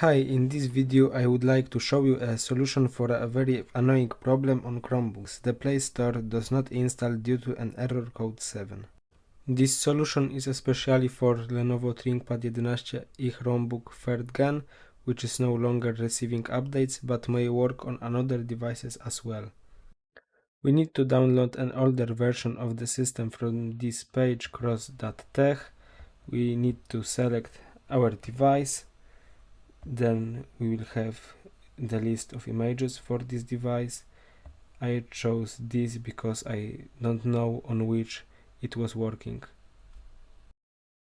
Hi, in this video I would like to show you a solution for a very annoying problem on Chromebooks. The Play Store does not install due to an error code 7. This solution is especially for Lenovo ThinkPad 11 i Chromebook 3rd Gen, which is no longer receiving updates but may work on another devices as well. We need to download an older version of the system from this page cross.tech. We need to select our device. Then we will have the list of images for this device. I chose this because I don't know on which it was working.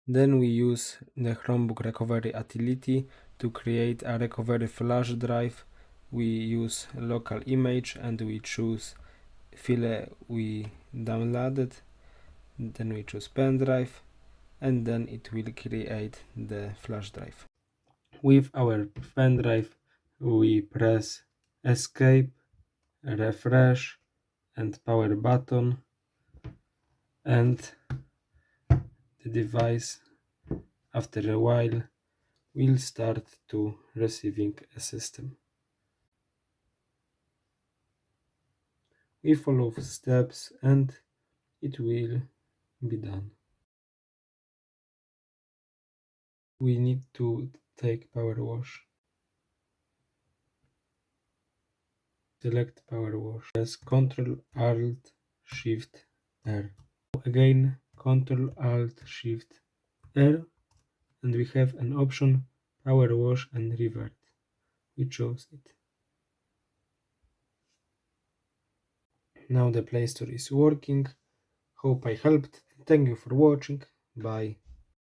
Then we use the Chromebook recovery utility to create a recovery flash drive. We use local image and we choose file we downloaded. Then we choose pen drive and then it will create the flash drive. With our pen drive, we press escape, refresh and power button, and the device after a while will start to receiving a system. We follow steps and it will be done. We need to take power wash. Select power wash. Press Ctrl Alt Shift R. Again Ctrl Alt Shift R, and we have an option power wash and revert. We chose it. Now the Play Store is working. Hope I helped. Thank you for watching. Bye.